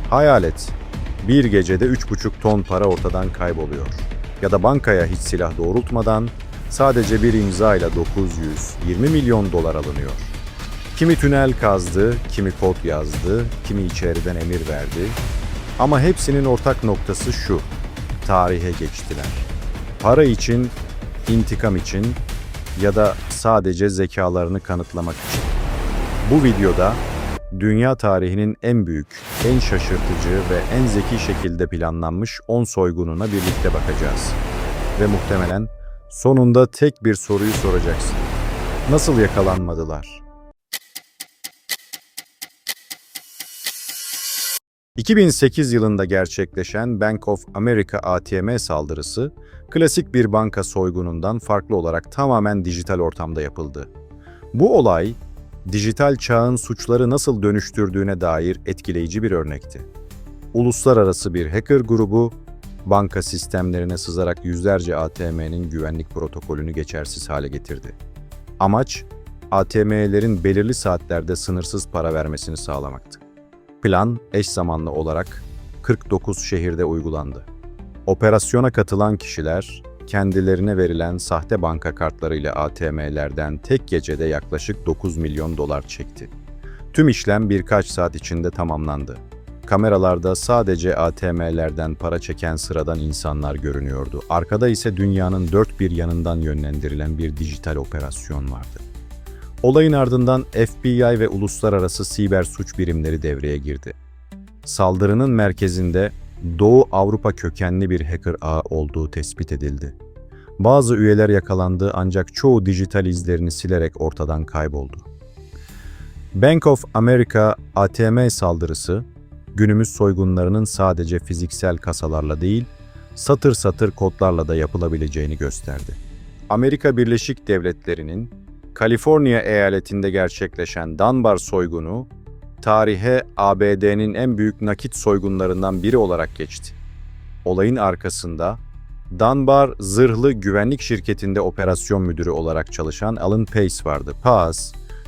Hayal et, bir gecede 3,5 ton para ortadan kayboluyor. Ya da bankaya hiç silah doğrultmadan sadece bir imza ile 920 milyon dolar alınıyor. Kimi tünel kazdı, kimi kod yazdı, kimi içeriden emir verdi. Ama hepsinin ortak noktası şu: tarihe geçtiler. Para için, intikam için ya da sadece zekalarını kanıtlamak için. Bu videoda dünya tarihinin en büyük, en şaşırtıcı ve en zeki şekilde planlanmış 10 soygununa birlikte bakacağız. Ve muhtemelen sonunda tek bir soruyu soracaksın: nasıl yakalanmadılar? 2008 yılında gerçekleşen Bank of America ATM saldırısı, klasik bir banka soygunundan farklı olarak tamamen dijital ortamda yapıldı. Bu olay, dijital çağın suçları nasıl dönüştürdüğüne dair etkileyici bir örnekti. Uluslararası bir hacker grubu, banka sistemlerine sızarak yüzlerce ATM'nin güvenlik protokolünü geçersiz hale getirdi. Amaç, ATM'lerin belirli saatlerde sınırsız para vermesini sağlamaktı. Plan eş zamanlı olarak 49 şehirde uygulandı. Operasyona katılan kişiler, kendilerine verilen sahte banka kartlarıyla ATM'lerden tek gecede yaklaşık 9 milyon dolar çekti. Tüm işlem birkaç saat içinde tamamlandı. Kameralarda sadece ATM'lerden para çeken sıradan insanlar görünüyordu. Arkada ise dünyanın dört bir yanından yönlendirilen bir dijital operasyon vardı. Olayın ardından FBI ve uluslararası siber suç birimleri devreye girdi. Saldırının merkezinde Doğu Avrupa kökenli bir hacker ağı olduğu tespit edildi. Bazı üyeler yakalandı ancak çoğu dijital izlerini silerek ortadan kayboldu. Bank of America ATM saldırısı, günümüz soygunlarının sadece fiziksel kasalarla değil, satır satır kodlarla da yapılabileceğini gösterdi. Amerika Birleşik Devletleri'nin Kaliforniya eyaletinde gerçekleşen Dunbar soygunu, tarihe ABD'nin en büyük nakit soygunlarından biri olarak geçti. Olayın arkasında, Dunbar zırhlı güvenlik şirketinde operasyon müdürü olarak çalışan Alan Pace vardı. Pace,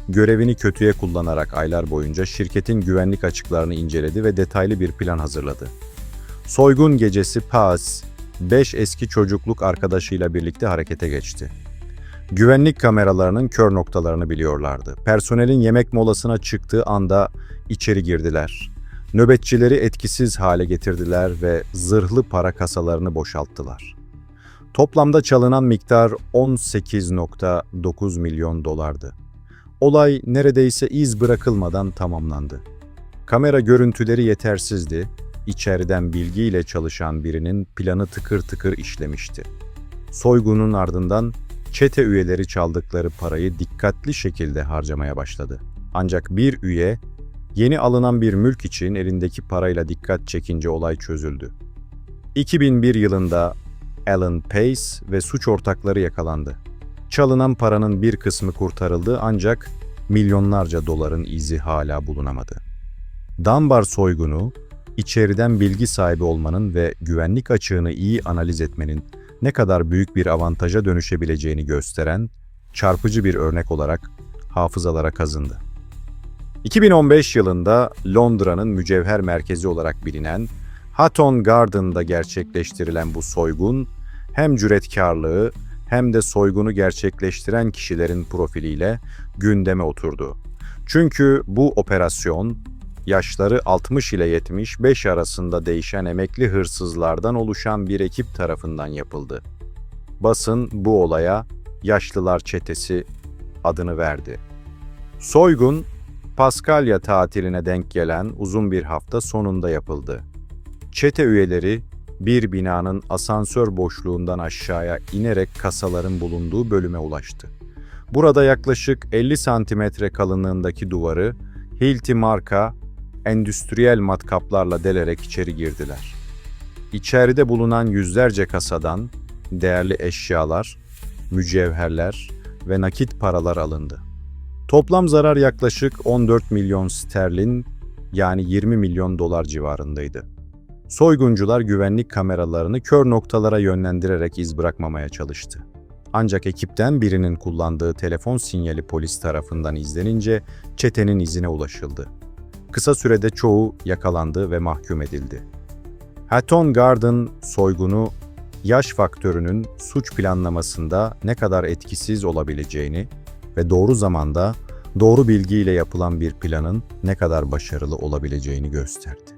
görevini kötüye kullanarak aylar boyunca şirketin güvenlik açıklarını inceledi ve detaylı bir plan hazırladı. Soygun gecesi Pace, 5 eski çocukluk arkadaşıyla birlikte harekete geçti. Güvenlik kameralarının kör noktalarını biliyorlardı. Personelin yemek molasına çıktığı anda içeri girdiler. Nöbetçileri etkisiz hale getirdiler ve zırhlı para kasalarını boşalttılar. Toplamda çalınan miktar 18,9 milyon dolardı. Olay neredeyse iz bırakılmadan tamamlandı. Kamera görüntüleri yetersizdi. İçeriden bilgiyle çalışan birinin planı tıkır tıkır işlemişti. Soygunun ardından çete üyeleri çaldıkları parayı dikkatli şekilde harcamaya başladı. Ancak bir üye, yeni alınan bir mülk için elindeki parayla dikkat çekince olay çözüldü. 2001 yılında Alan Pace ve suç ortakları yakalandı. Çalınan paranın bir kısmı kurtarıldı ancak milyonlarca doların izi hala bulunamadı. Dunbar soygunu, içeriden bilgi sahibi olmanın ve güvenlik açığını iyi analiz etmenin ne kadar büyük bir avantaja dönüşebileceğini gösteren çarpıcı bir örnek olarak hafızalara kazındı. 2015 yılında Londra'nın mücevher merkezi olarak bilinen Hatton Garden'da gerçekleştirilen bu soygun, hem cüretkarlığı hem de soygunu gerçekleştiren kişilerin profiliyle gündeme oturdu. Çünkü bu operasyon, yaşları 60 ile 75 arasında değişen emekli hırsızlardan oluşan bir ekip tarafından yapıldı. Basın bu olaya "Yaşlılar Çetesi" adını verdi. Soygun, Paskalya tatiline denk gelen uzun bir hafta sonunda yapıldı. Çete üyeleri bir binanın asansör boşluğundan aşağıya inerek kasaların bulunduğu bölüme ulaştı. Burada yaklaşık 50 santimetre kalınlığındaki duvarı Hilti marka endüstriyel matkaplarla delerek içeri girdiler. İçeride bulunan yüzlerce kasadan değerli eşyalar, mücevherler ve nakit paralar alındı. Toplam zarar yaklaşık 14 milyon sterlin, yani 20 milyon dolar civarındaydı. Soyguncular güvenlik kameralarını kör noktalara yönlendirerek iz bırakmamaya çalıştı. Ancak ekipten birinin kullandığı telefon sinyali polis tarafından izlenince çetenin izine ulaşıldı. Kısa sürede çoğu yakalandı ve mahkum edildi. Hatton Garden soygunu, yaş faktörünün suç planlamasında ne kadar etkisiz olabileceğini ve doğru zamanda, doğru bilgiyle yapılan bir planın ne kadar başarılı olabileceğini gösterdi.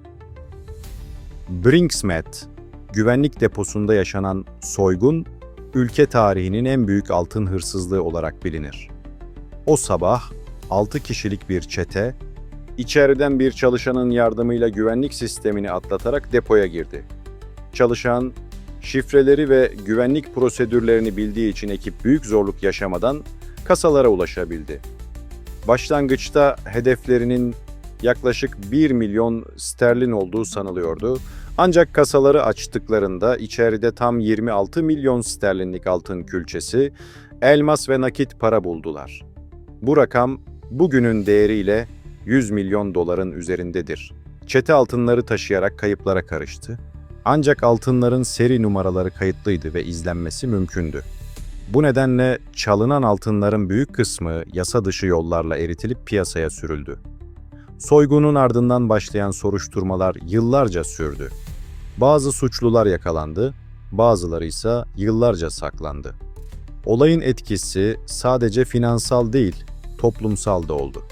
Brink's-Mat, güvenlik deposunda yaşanan soygun, ülke tarihinin en büyük altın hırsızlığı olarak bilinir. O sabah 6 kişilik bir çete, içeriden bir çalışanın yardımıyla güvenlik sistemini atlatarak depoya girdi. Çalışan, şifreleri ve güvenlik prosedürlerini bildiği için ekip büyük zorluk yaşamadan kasalara ulaşabildi. Başlangıçta hedeflerinin yaklaşık 1 milyon sterlin olduğu sanılıyordu. Ancak kasaları açtıklarında içeride tam 26 milyon sterlinlik altın külçesi, elmas ve nakit para buldular. Bu rakam bugünün değeriyle 100 milyon doların üzerindedir. Çete altınları taşıyarak kayıplara karıştı. Ancak altınların seri numaraları kayıtlıydı ve izlenmesi mümkündü. Bu nedenle çalınan altınların büyük kısmı yasa dışı yollarla eritilip piyasaya sürüldü. Soygunun ardından başlayan soruşturmalar yıllarca sürdü. Bazı suçlular yakalandı, bazıları ise yıllarca saklandı. Olayın etkisi sadece finansal değil, toplumsal da oldu.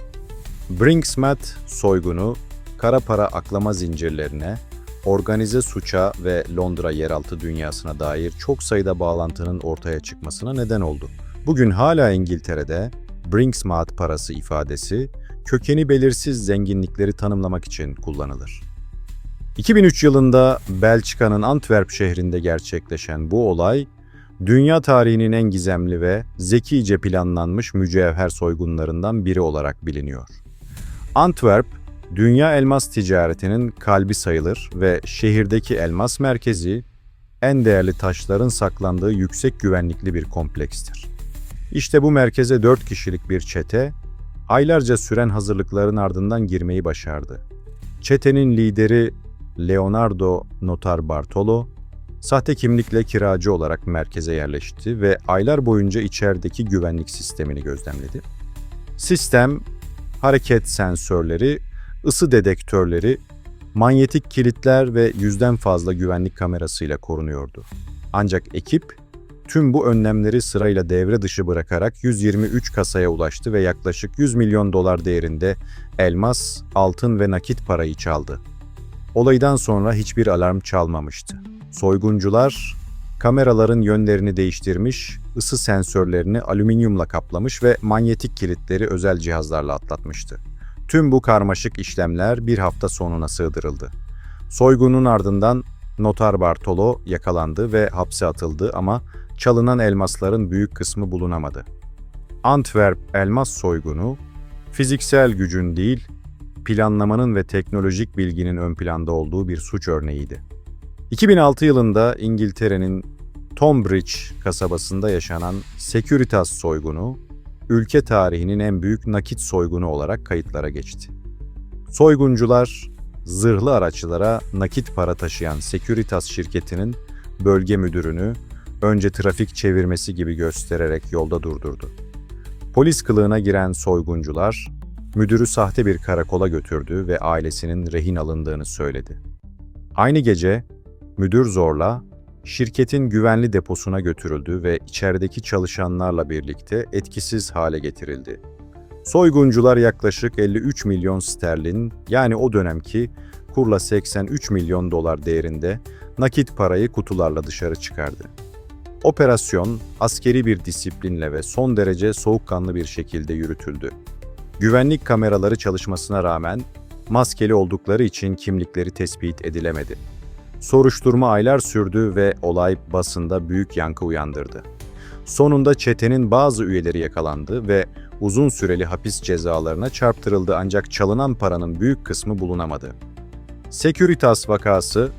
Brink's-Mat soygunu, kara para aklama zincirlerine, organize suça ve Londra yeraltı dünyasına dair çok sayıda bağlantının ortaya çıkmasına neden oldu. Bugün hala İngiltere'de Brink's-Mat parası ifadesi, kökeni belirsiz zenginlikleri tanımlamak için kullanılır. 2003 yılında Belçika'nın Antwerp şehrinde gerçekleşen bu olay, dünya tarihinin en gizemli ve zekice planlanmış mücevher soygunlarından biri olarak biliniyor. Antwerp, dünya elmas ticaretinin kalbi sayılır ve şehirdeki elmas merkezi, en değerli taşların saklandığı yüksek güvenlikli bir komplekstir. İşte bu merkeze 4 kişilik bir çete, aylarca süren hazırlıkların ardından girmeyi başardı. Çetenin lideri Leonardo Notarbartolo, sahte kimlikle kiracı olarak merkeze yerleşti ve aylar boyunca içerideki güvenlik sistemini gözlemledi. Sistem, hareket sensörleri, ısı dedektörleri, manyetik kilitler ve 100'den fazla güvenlik kamerasıyla korunuyordu. Ancak ekip, tüm bu önlemleri sırayla devre dışı bırakarak 123 kasaya ulaştı ve yaklaşık 100 milyon dolar değerinde elmas, altın ve nakit parayı çaldı. Olaydan sonra hiçbir alarm çalmamıştı. Soyguncular, kameraların yönlerini değiştirmiş, ısı sensörlerini alüminyumla kaplamış ve manyetik kilitleri özel cihazlarla atlatmıştı. Tüm bu karmaşık işlemler bir hafta sonuna sığdırıldı. Soygunun ardından Notarbartolo yakalandı ve hapse atıldı ama çalınan elmasların büyük kısmı bulunamadı. Antwerp elmas soygunu, fiziksel gücün değil, planlamanın ve teknolojik bilginin ön planda olduğu bir suç örneğiydi. 2006 yılında İngiltere'nin Tonbridge kasabasında yaşanan Securitas soygunu, ülke tarihinin en büyük nakit soygunu olarak kayıtlara geçti. Soyguncular, zırhlı araçlara nakit para taşıyan Securitas şirketinin bölge müdürünü önce trafik çevirmesi gibi göstererek yolda durdurdu. Polis kılığına giren soyguncular, müdürü sahte bir karakola götürdü ve ailesinin rehin alındığını söyledi. Aynı gece, müdür zorla şirketin güvenli deposuna götürüldü ve içerideki çalışanlarla birlikte etkisiz hale getirildi. Soyguncular yaklaşık 53 milyon sterlin, yani o dönemki kurla 83 milyon dolar değerinde nakit parayı kutularla dışarı çıkardı. Operasyon, askeri bir disiplinle ve son derece soğukkanlı bir şekilde yürütüldü. Güvenlik kameraları çalışmasına rağmen maskeli oldukları için kimlikleri tespit edilemedi. Soruşturma aylar sürdü ve olay basında büyük yankı uyandırdı. Sonunda çetenin bazı üyeleri yakalandı ve uzun süreli hapis cezalarına çarptırıldı, ancak çalınan paranın büyük kısmı bulunamadı. Securitas vakası,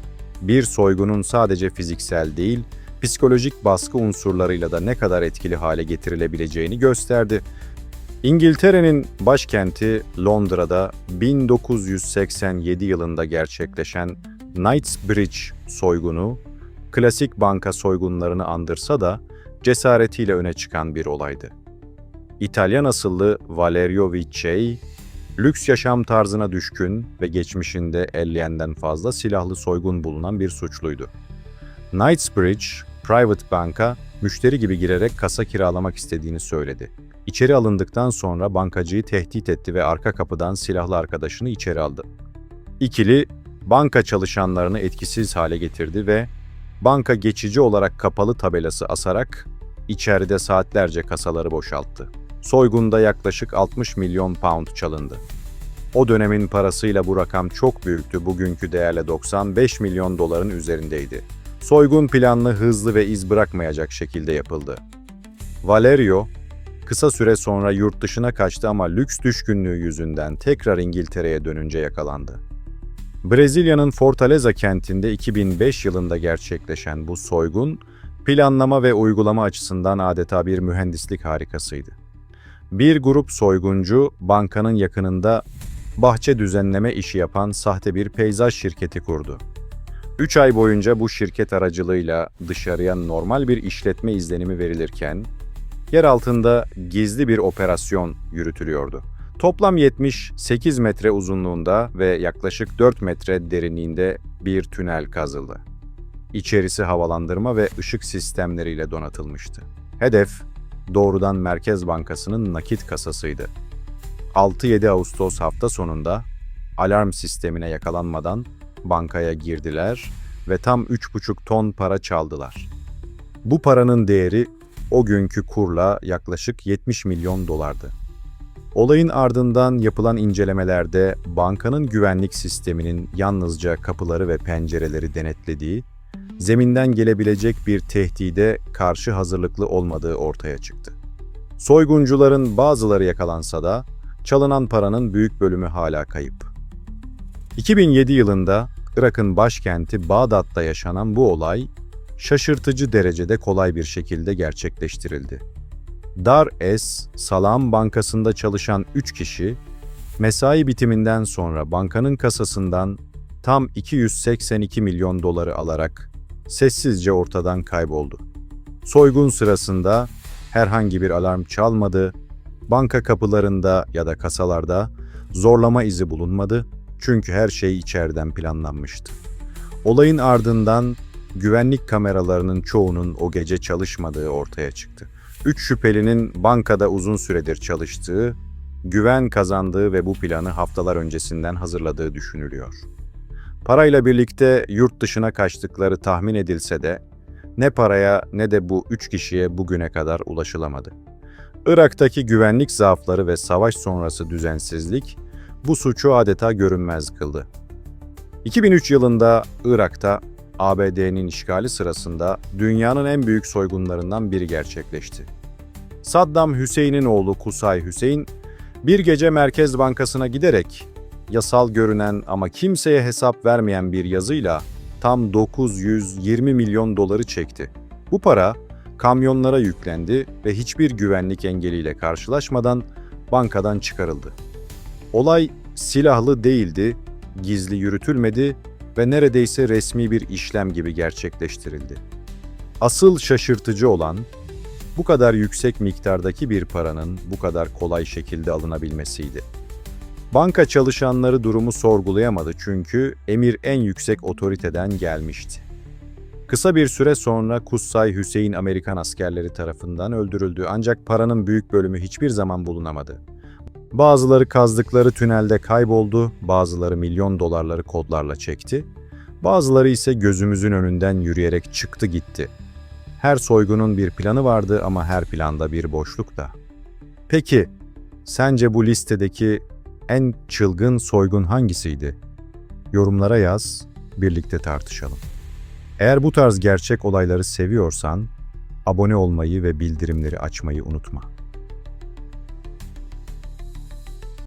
bir soygunun sadece fiziksel değil, psikolojik baskı unsurlarıyla da ne kadar etkili hale getirilebileceğini gösterdi. İngiltere'nin başkenti Londra'da 1987 yılında gerçekleşen Knightsbridge soygunu, klasik banka soygunlarını andırsa da cesaretiyle öne çıkan bir olaydı. İtalyan asıllı Valerio Viccei, Lüks yaşam tarzına düşkün ve geçmişinde 50'den fazla silahlı soygun bulunan bir suçluydu. Knightsbridge Private Bank'a müşteri gibi girerek kasa kiralamak istediğini söyledi. İçeri alındıktan sonra bankacıyı tehdit etti ve arka kapıdan silahlı arkadaşını içeri aldı. İkili, banka çalışanlarını etkisiz hale getirdi ve banka geçici olarak kapalı tabelası asarak içeride saatlerce kasaları boşalttı. Soygunda yaklaşık 60 milyon pound çalındı. O dönemin parasıyla bu rakam çok büyüktü, bugünkü değerle 95 milyon doların üzerindeydi. Soygun planlı, hızlı ve iz bırakmayacak şekilde yapıldı. Valerio, kısa süre sonra yurt dışına kaçtı ama lüks düşkünlüğü yüzünden tekrar İngiltere'ye dönünce yakalandı. Brezilya'nın Fortaleza kentinde 2005 yılında gerçekleşen bu soygun, planlama ve uygulama açısından adeta bir mühendislik harikasıydı. Bir grup soyguncu, bankanın yakınında bahçe düzenleme işi yapan sahte bir peyzaj şirketi kurdu. 3 ay boyunca bu şirket aracılığıyla dışarıya normal bir işletme izlenimi verilirken, yer altında gizli bir operasyon yürütülüyordu. Toplam 78 metre uzunluğunda ve yaklaşık 4 metre derinliğinde bir tünel kazıldı. İçerisi havalandırma ve ışık sistemleriyle donatılmıştı. Hedef, doğrudan Merkez Bankası'nın nakit kasasıydı. 6-7 Ağustos hafta sonunda alarm sistemine yakalanmadan bankaya girdiler ve tam 3,5 ton para çaldılar. Bu paranın değeri o günkü kurla yaklaşık 70 milyon dolardı. Olayın ardından yapılan incelemelerde bankanın güvenlik sisteminin yalnızca kapıları ve pencereleri denetlediği, zeminden gelebilecek bir tehdide karşı hazırlıklı olmadığı ortaya çıktı. Soyguncuların bazıları yakalansa da çalınan paranın büyük bölümü hala kayıp. 2007 yılında Irak'ın başkenti Bağdat'ta yaşanan bu olay şaşırtıcı derecede kolay bir şekilde gerçekleştirildi. Dar es Salaam Bankası'nda çalışan 3 kişi, mesai bitiminden sonra bankanın kasasından tam 282 milyon doları alarak sessizce ortadan kayboldu. Soygun sırasında herhangi bir alarm çalmadı, banka kapılarında ya da kasalarda zorlama izi bulunmadı çünkü her şey içeriden planlanmıştı. Olayın ardından güvenlik kameralarının çoğunun o gece çalışmadığı ortaya çıktı. 3 şüphelinin bankada uzun süredir çalıştığı, güven kazandığı ve bu planı haftalar öncesinden hazırladığı düşünülüyor. Parayla birlikte yurt dışına kaçtıkları tahmin edilse de ne paraya ne de bu 3 kişiye bugüne kadar ulaşılamadı. Irak'taki güvenlik zaafları ve savaş sonrası düzensizlik bu suçu adeta görünmez kıldı. 2003 yılında Irak'ta ABD'nin işgali sırasında dünyanın en büyük soygunlarından biri gerçekleşti. Saddam Hüseyin'in oğlu Kusay Hüseyin, bir gece Merkez Bankası'na giderek yasal görünen ama kimseye hesap vermeyen bir yazıyla tam 920 milyon doları çekti. Bu para kamyonlara yüklendi ve hiçbir güvenlik engeliyle karşılaşmadan bankadan çıkarıldı. Olay silahlı değildi, gizli yürütülmedi ve neredeyse resmi bir işlem gibi gerçekleştirildi. Asıl şaşırtıcı olan, bu kadar yüksek miktardaki bir paranın bu kadar kolay şekilde alınabilmesiydi. Banka çalışanları durumu sorgulayamadı çünkü emir en yüksek otoriteden gelmişti. Kısa bir süre sonra Kutsay Hüseyin Amerikan askerleri tarafından öldürüldü ancak paranın büyük bölümü hiçbir zaman bulunamadı. Bazıları kazdıkları tünelde kayboldu, bazıları milyon dolarları kodlarla çekti, bazıları ise gözümüzün önünden yürüyerek çıktı gitti. Her soygunun bir planı vardı ama her planda bir boşluk da. Peki, sence bu listedeki en çılgın soygun hangisiydi? Yorumlara yaz, birlikte tartışalım. Eğer bu tarz gerçek olayları seviyorsan, abone olmayı ve bildirimleri açmayı unutma.